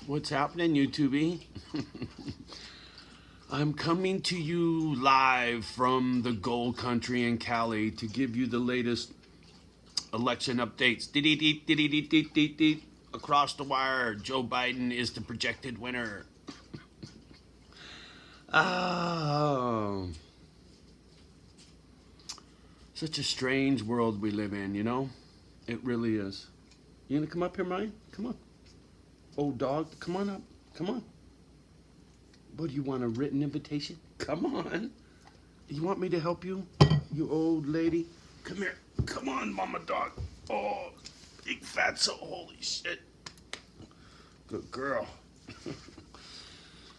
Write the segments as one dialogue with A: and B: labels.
A: What's happening, YouTube? I'm coming to you live from the gold country in Cali to give you the latest election updates. Across the wire, Joe Biden is the projected winner. Oh, such a strange world we live in, you know? It really is. You gonna come up here, Mike? Come on. Old dog, come on up. Come on. What, do you want a written invitation? Come on. You want me to help you, you old lady? Come here. Come on, mama dog. Oh, big fatso. Holy shit. Good girl.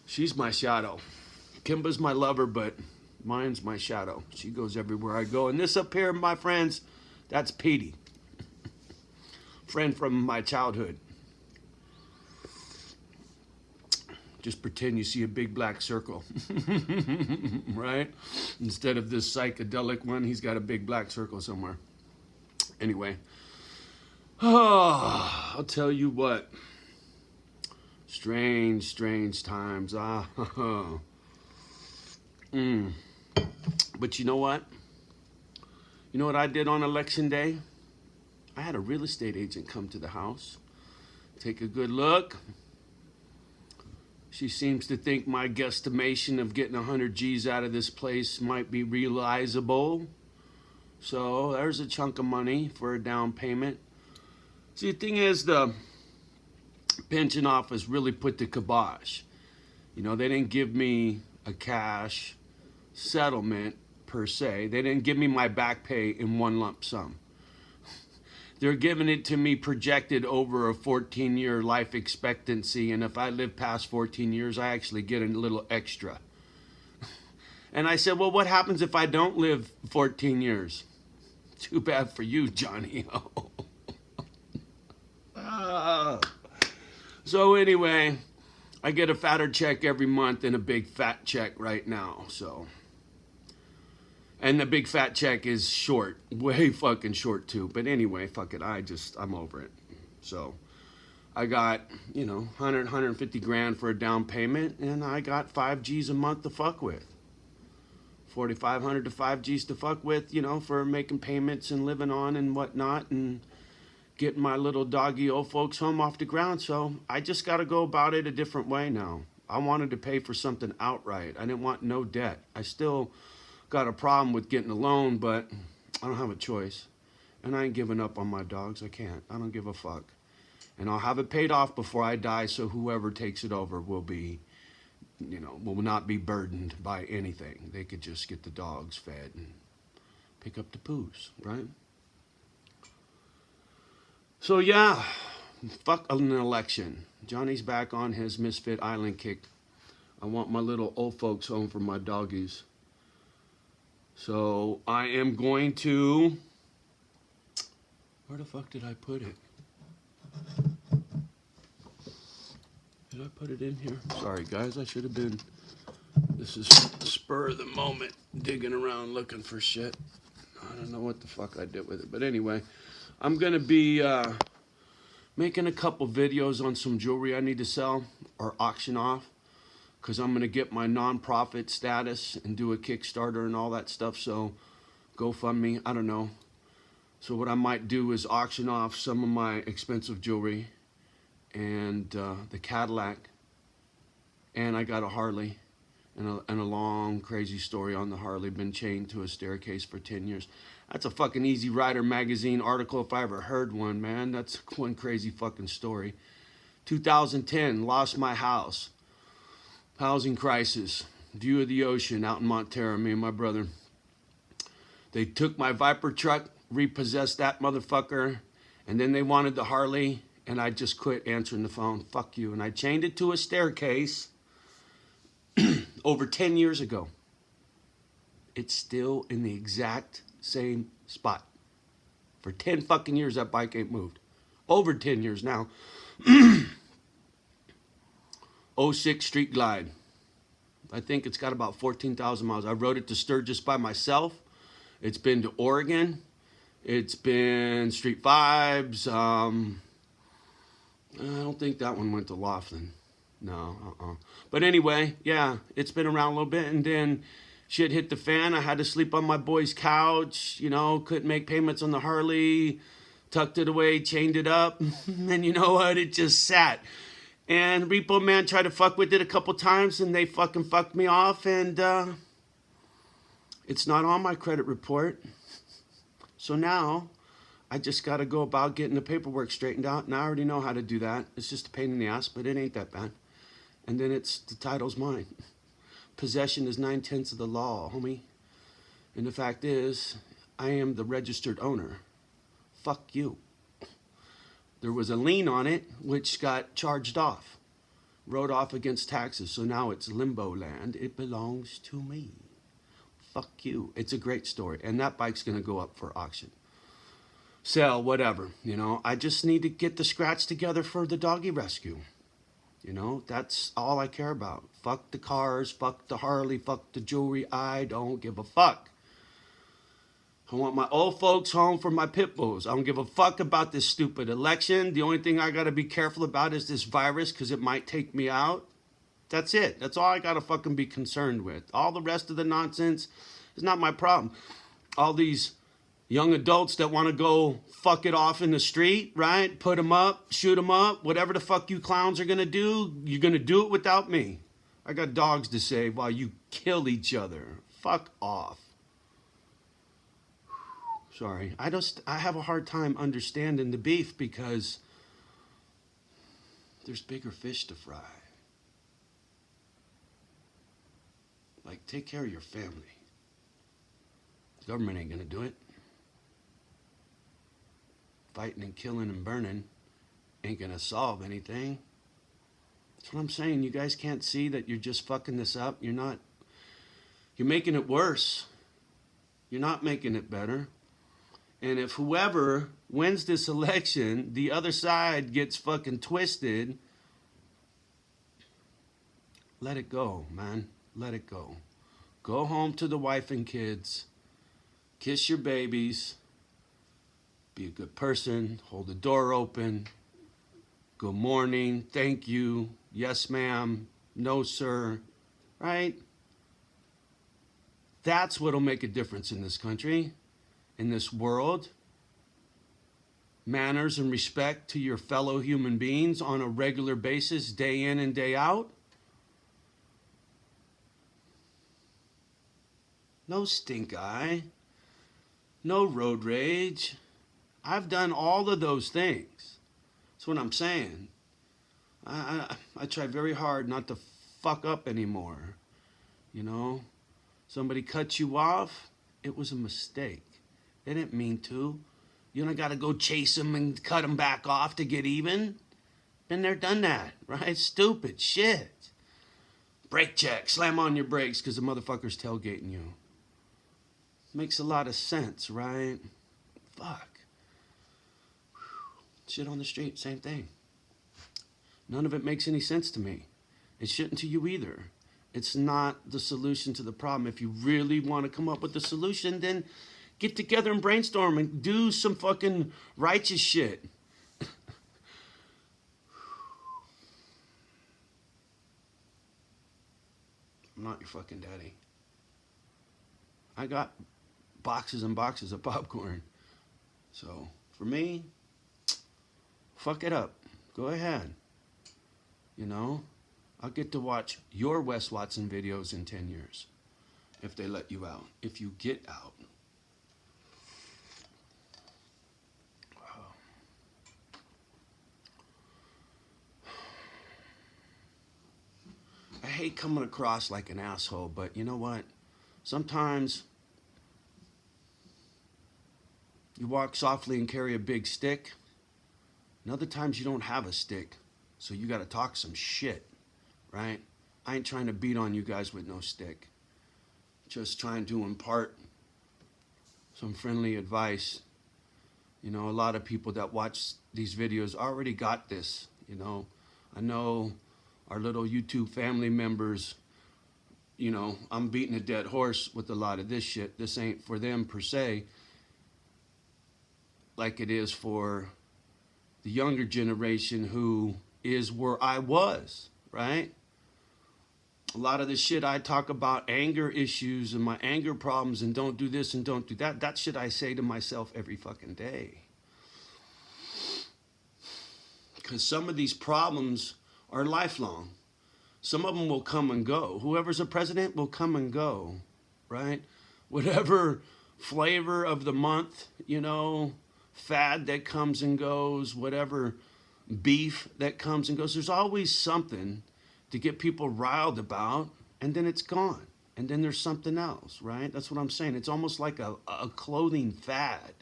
A: She's my shadow. Kimba's my lover, but mine's my shadow. She goes everywhere I go. And this up here, my friends, that's Petey. Friend from my childhood. Just pretend you see a big black circle, right? Instead of this psychedelic one, he's got a big black circle somewhere. Anyway, I'll tell you what. Strange, strange times. But you know what? You know what I did on election day? I had a real estate agent come to the house, take a good look. She seems to think my guesstimation of getting 100 G's out of this place might be realizable. So there's a chunk of money for a down payment. See, the thing is, the pension office really put the kibosh. You know, they didn't give me a cash settlement per se. They didn't give me my back pay in one lump sum. They're giving it to me projected over a 14-year life expectancy, and if I live past 14 years, I actually get a little extra. And I said, well, what happens if I don't live 14 years? Too bad for you, Johnny. So anyway, I get a fatter check every month and a big fat check right now, so... And the big fat check is short, way fucking short too. But anyway, fuck it, I'm over it. So I got, 150 grand for a down payment, and I got 5 G's a month to fuck with. 4,500 to 5 G's to fuck with, for making payments and living on and whatnot, and getting my little doggy old folks home off the ground. So I just got to go about it a different way now. I wanted to pay for something outright. I didn't want no debt. I still got a problem with getting a loan, but I don't have a choice. And I ain't giving up on my dogs. I can't. I don't give a fuck. And I'll have it paid off before I die, so whoever takes it over will be, will not be burdened by anything. They could just get the dogs fed and pick up the poos, right? So yeah, fuck an election. Johnny's back on his Misfit Island kick. I want my little old folks home for my doggies. So I am going to, where the fuck did I put it? Did I put it in here? Sorry guys, I should have been, this is spur of the moment, digging around looking for shit. I don't know what the fuck I did with it, but anyway, I'm gonna be making a couple videos on some jewelry I need to sell or auction off, because I'm going to get my nonprofit status and do a Kickstarter and all that stuff. So GoFundMe, I don't know. So what I might do is auction off some of my expensive jewelry and the Cadillac. And I got a Harley and a long crazy story on the Harley. Been chained to a staircase for 10 years. That's a fucking Easy Rider magazine article if I ever heard one, man. That's one crazy fucking story. 2010, lost my house. Housing crisis, view of the ocean out in Montero, me and my brother. They took my Viper truck, repossessed that motherfucker, and then they wanted the Harley, and I just quit answering the phone. Fuck you. And I chained it to a staircase over 10 years ago. It's still in the exact same spot. For 10 fucking years, that bike ain't moved. Over 10 years now. '06 Street Glide. I think it's got about 14,000 miles. I rode it to Sturgis by myself. It's been to Oregon. It's been Street Vibes. I don't think that one went to Laughlin. No, But anyway, yeah, it's been around a little bit, and then shit hit the fan. I had to sleep on my boy's couch. You know, couldn't make payments on the Harley. Tucked it away, chained it up, and you know what? It just sat. And Repo Man tried to fuck with it a couple times, and they fucking fucked me off. And it's not on my credit report. So now I just got to go about getting the paperwork straightened out, and I already know how to do that. It's just a pain in the ass, but it ain't that bad. And then the title's mine. Possession is 9/10 of the law, homie. And the fact is, I am the registered owner. Fuck you. There was a lien on it, which got charged off. Wrote off against taxes, so now it's limbo land. It belongs to me. Fuck you. It's a great story. And that bike's going to go up for auction. Sell, whatever. You know, I just need to get the scratch together for the doggy rescue. You know, that's all I care about. Fuck the cars, fuck the Harley, fuck the jewelry. I don't give a fuck. I want my old folks home for my pit bulls. I don't give a fuck about this stupid election. The only thing I got to be careful about is this virus because it might take me out. That's it. That's all I got to fucking be concerned with. All the rest of the nonsense is not my problem. All these young adults that want to go fuck it off in the street, right? Put them up, shoot them up, whatever the fuck you clowns are going to do, you're going to do it without me. I got dogs to save while you kill each other. Fuck off. Sorry. I have a hard time understanding the beef because there's bigger fish to fry. Like, take care of your family. The government ain't going to do it. Fighting and killing and burning ain't gonna solve anything. That's what I'm saying. You guys can't see that you're just fucking this up. You're making it worse. You're not making it better. And if whoever wins this election, the other side gets fucking twisted, let it go, man. Let it go. Go home to the wife and kids. Kiss your babies. Be a good person, hold the door open, good morning, thank you, yes ma'am, no sir, right? That's what'll make a difference in this country, in this world. Manners and respect to your fellow human beings on a regular basis, day in and day out. No stink eye, no road rage. I've done all of those things. That's what I'm saying. I try very hard not to fuck up anymore. You know? Somebody cut you off, it was a mistake. They didn't mean to. You don't got to go chase them and cut them back off to get even. Been there, done that, right? Stupid shit. Brake check, slam on your brakes because the motherfucker's tailgating you. Makes a lot of sense, right? Fuck. Shit on the street, same thing. None of it makes any sense to me. It shouldn't to you either. It's not the solution to the problem. If you really want to come up with a solution, then get together and brainstorm and do some fucking righteous shit. I'm not your fucking daddy. I got boxes and boxes of popcorn. So, for me, fuck it up. Go ahead. You know, I'll get to watch your Wes Watson videos in 10 years. If they let you out. If you get out. I hate coming across like an asshole, but you know what? Sometimes you walk softly and carry a big stick. And other times you don't have a stick, so you got to talk some shit, right? I ain't trying to beat on you guys with no stick. Just trying to impart some friendly advice. You know, a lot of people that watch these videos already got this, you know. I know our little YouTube family members, you know, I'm beating a dead horse with a lot of this shit. This ain't for them per se, like it is for the younger generation who is where I was, right? A lot of the shit I talk about, anger issues and my anger problems and don't do this and don't do that, that shit I say to myself every fucking day. Because some of these problems are lifelong. Some of them will come and go. Whoever's a president will come and go, right? Whatever flavor of the month, you know, fad that comes and goes, whatever beef that comes and goes, there's always something to get people riled about, and then it's gone. And then there's something else, right? That's what I'm saying. It's almost like a clothing fad.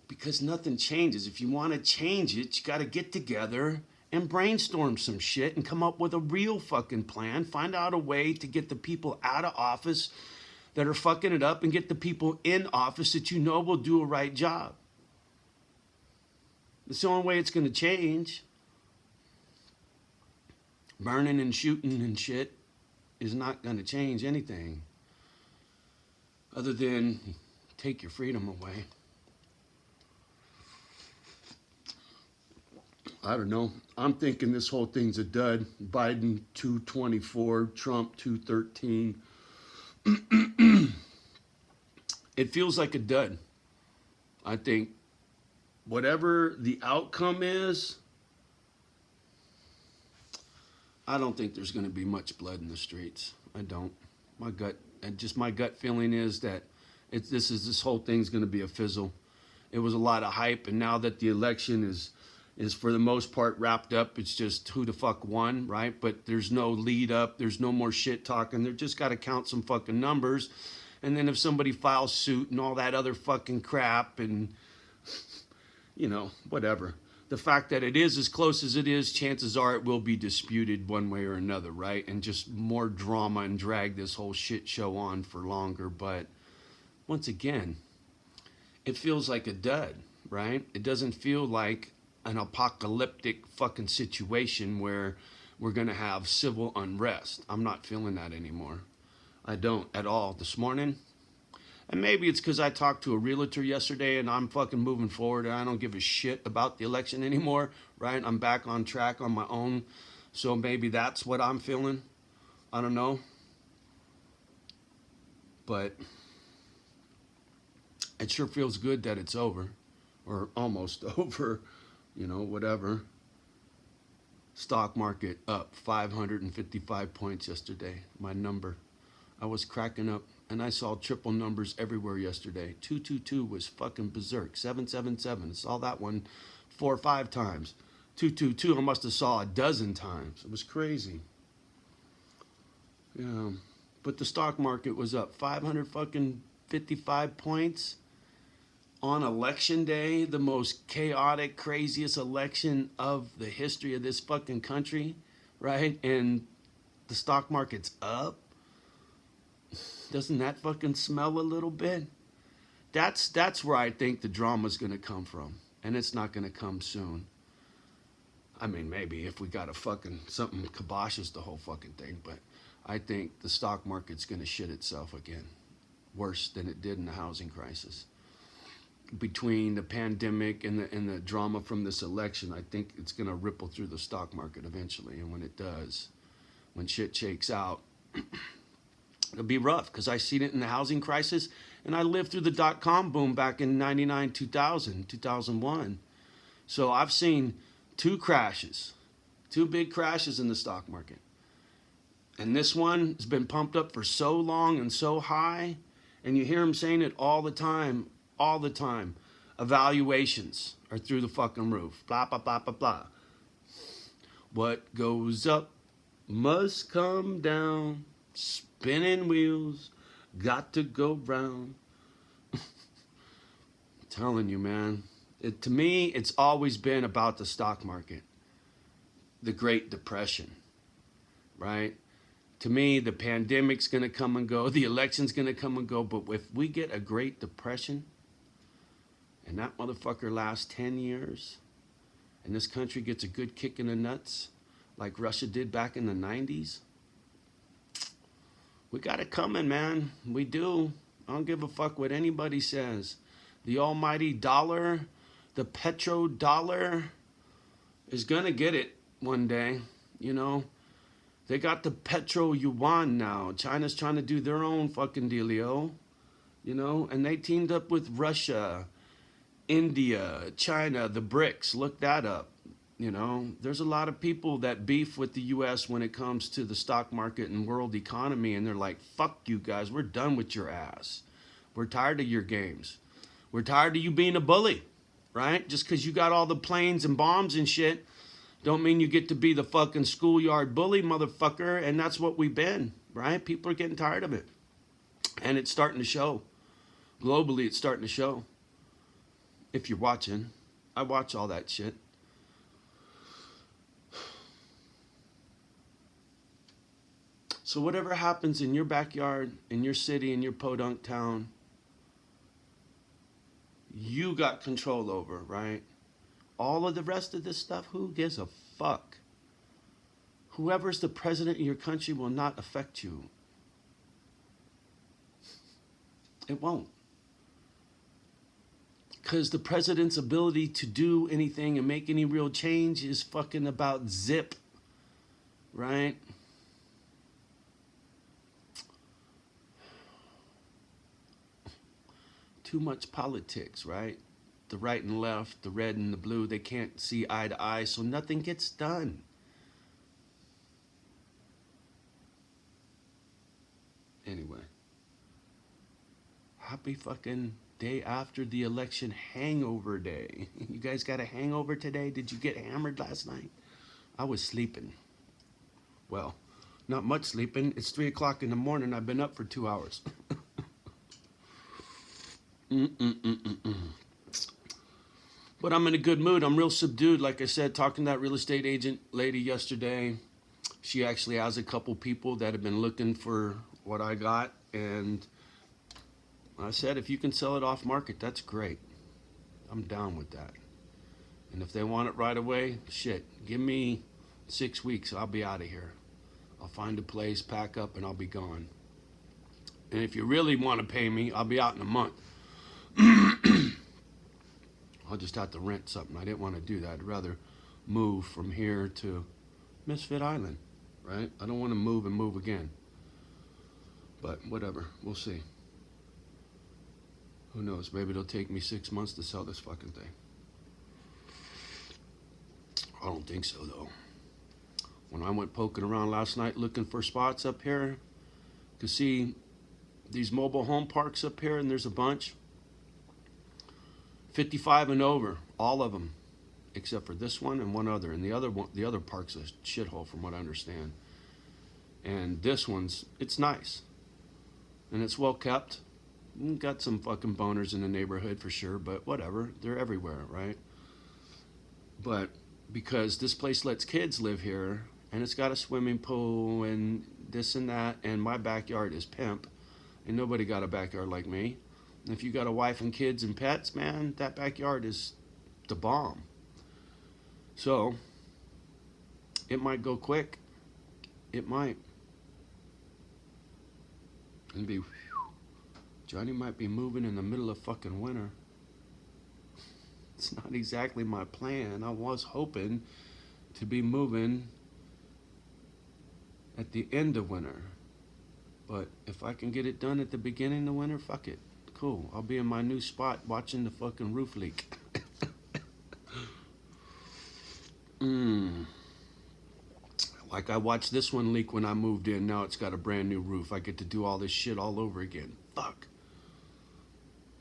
A: Because nothing changes. If you want to change it, you got to get together and brainstorm some shit and come up with a real fucking plan. Find out a way to get the people out of office that are fucking it up and get the people in office that you know will do a right job. It's the only way it's going to change. Burning and shooting and shit is not going to change anything other than take your freedom away. I don't know. I'm thinking this whole thing's a dud. Biden 224, Trump 213. It feels like a dud. I think whatever the outcome is, I don't think there's going to be much blood in the streets. I don't. My gut feeling is that this whole thing's going to be a fizzle. It was a lot of hype, and now that the election is for the most part wrapped up, it's just who the fuck won, right? But there's no lead up, there's no more shit talking. They're just got to count some fucking numbers, and then if somebody files suit and all that other fucking crap, and you know, whatever. The fact that it is as close as it is, chances are it will be disputed one way or another, right? And just more drama and drag this whole shit show on for longer. But once again, it feels like a dud, right? It doesn't feel like an apocalyptic fucking situation where we're going to have civil unrest. I'm not feeling that anymore. I don't at all. This morning, and maybe it's because I talked to a realtor yesterday and I'm fucking moving forward and I don't give a shit about the election anymore, right? I'm back on track on my own. So maybe that's what I'm feeling. I don't know. But it sure feels good that it's over, or almost over, you know, whatever. Stock market up 555 points yesterday, my number. I was cracking up, and I saw triple numbers everywhere yesterday. 222 was fucking berserk. 777, I saw that one 4 or 5 times. 222, I must have saw a dozen times. It was crazy. Yeah, but the stock market was up 555 points on election day, the most chaotic, craziest election of the history of this fucking country, right? And the stock market's up. Doesn't that fucking smell a little bit? That's where I think the drama's gonna come from, and it's not gonna come soon. I mean, maybe if we got a fucking something kiboshes the whole fucking thing, but I think the stock market's gonna shit itself again, worse than it did in the housing crisis. Between the pandemic and the drama from this election, I think it's gonna ripple through the stock market eventually, and when it does, when shit shakes out, it'll be rough, because I seen it in the housing crisis, and I lived through the dot-com boom back in 99, 2000, 2001. So I've seen 2 crashes, 2 big crashes in the stock market. And this one has been pumped up for so long and so high, and you hear them saying it all the time. Evaluations are through the fucking roof. Blah, blah, blah, blah, blah. What goes up must come down. Spinning wheels got to go round. I'm telling you, man. To me, it's always been about the stock market. The Great Depression, right? To me, the pandemic's going to come and go. The election's going to come and go. But if we get a Great Depression, and that motherfucker lasts 10 years, and this country gets a good kick in the nuts, like Russia did back in the 90s, we got it coming, man. We do. I don't give a fuck what anybody says. The almighty dollar, The petrodollar is gonna get it one day. You know, they got the petro yuan now. China's trying to do their own fucking dealio. You know, and they teamed up with Russia, India, China, the BRICS. Look that up. You know, there's a lot of people that beef with the U.S. when it comes to the stock market and world economy, and they're like, fuck you guys, we're done with your ass. We're tired of your games. We're tired of you being a bully, right? Just because you got all the planes and bombs and shit, don't mean you get to be the fucking schoolyard bully, motherfucker. And that's what we've been, right? People are getting tired of it. And it's starting to show. Globally, it's starting to show. If you're watching, I watch all that shit. So whatever happens in your backyard, in your city, in your podunk town, you got control over, right? All of the rest of this stuff, who gives a fuck? Whoever's the president of your country will not affect you. It won't. Because the president's ability to do anything and make any real change is fucking about zip, right? Too much politics, right? The right and left, the red and the blue, they can't see eye to eye, so nothing gets done. Anyway, happy fucking day after the election hangover day. You guys got a hangover today? Did you get hammered last night? I was sleeping. Well, not much sleeping. It's 3 o'clock in the morning. I've been up for 2 hours. But I'm in a good mood. I'm real subdued. Like I said, talking to that real estate agent lady yesterday. She actually has a couple people that have been looking for what I got. And I said, if you can sell it off market, that's great. I'm down with that. And if they want it right away, shit, give me 6 weeks. I'll be out of here. I'll find a place, pack up, and I'll be gone. And if you really want to pay me, I'll be out in a month. I'll just have to rent something. I didn't want to do that. I'd rather move from here to Misfit Island, right? I don't want to move and move again. But whatever, we'll see. Who knows? Maybe it'll take me 6 months to sell this fucking thing. I don't think so, though. When I went poking around last night looking for spots up here, to see these mobile home parks up here, and there's a bunch. 55 and over, all of them, except for this one and one other. And the other park's a shithole from what I understand. And this one's, it's nice. And it's well kept. Got some fucking boners in the neighborhood for sure, but whatever. They're everywhere, right? But because this place lets kids live here, and it's got a swimming pool and this and that, and my backyard is pimp, and nobody got a backyard like me. And if you got a wife and kids and pets, man, that backyard is the bomb. So, it might go quick. It might. And be, Johnny might be moving in the middle of fucking winter. It's not exactly my plan. I was hoping to be moving at the end of winter. But if I can get it done at the beginning of winter, fuck it. Cool. I'll be in my new spot watching the fucking roof leak. Like I watched this one leak when I moved in. Now it's got a brand new roof. I get to do all this shit all over again. Fuck.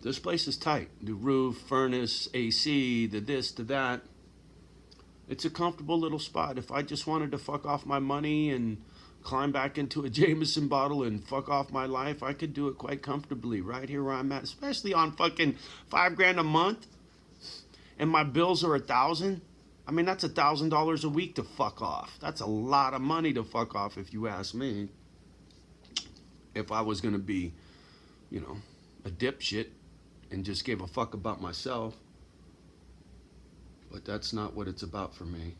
A: This place is tight. The roof, furnace, AC, the this, the that. It's a comfortable little spot. If I just wanted to fuck off my money and climb back into a Jameson bottle and fuck off my life, I could do it quite comfortably right here where I'm at, especially on fucking $5,000 a month and my bills are $1,000. I mean, that's $1,000 a week to fuck off. That's a lot of money to fuck off if you ask me. If I was gonna be, you know, a dipshit and just gave a fuck about myself. But that's not what it's about for me.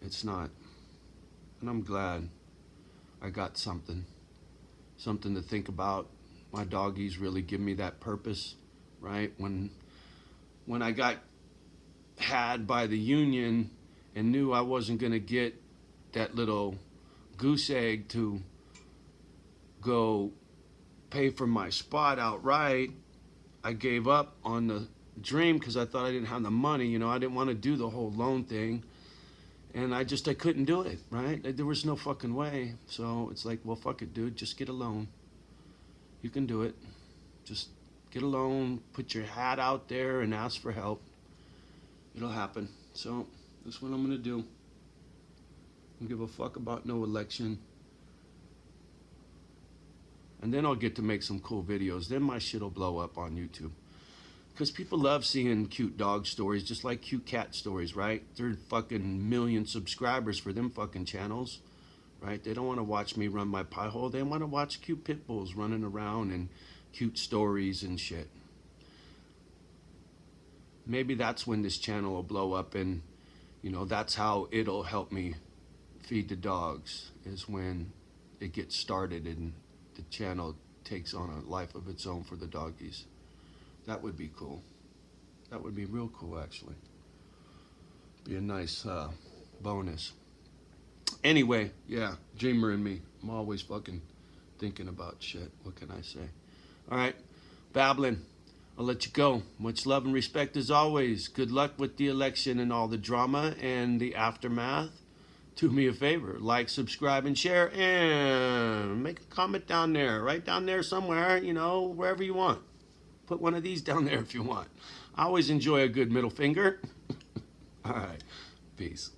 A: It's not. And I'm glad I got something to think about. My doggies really give me that purpose, right? When when I got had by the union and knew I wasn't going to get that little goose egg to go pay for my spot outright, I gave up on the dream because I thought I didn't have the money. You know, I didn't want to do the whole loan thing. And I couldn't do it, right? There was no fucking way. So it's like, well, fuck it, dude. Just get a loan. You can do it. Just get a loan, put your hat out there and ask for help. It'll happen. So that's what I'm going to do. I don't give a fuck about no election. And then I'll get to make some cool videos. Then my shit will blow up on YouTube. Because people love seeing cute dog stories, just like cute cat stories, right? They're fucking million subscribers for them fucking channels, right? They don't want to watch me run my pie hole. They want to watch cute pit bulls running around and cute stories and shit. Maybe that's when this channel will blow up, and, you know, that's how it'll help me feed the dogs, is when it gets started and the channel takes on a life of its own for the doggies. That would be cool. That would be real cool, actually. Be a nice bonus. Anyway, yeah, dreamer in me. I'm always fucking thinking about shit. What can I say? All right, babbling. I'll let you go. Much love and respect as always. Good luck with the election and all the drama and the aftermath. Do me a favor, like, subscribe, and share, and make a comment down there, right down there somewhere, you know, wherever you want. Put one of these down there if you want. I always enjoy a good middle finger. All right. Peace.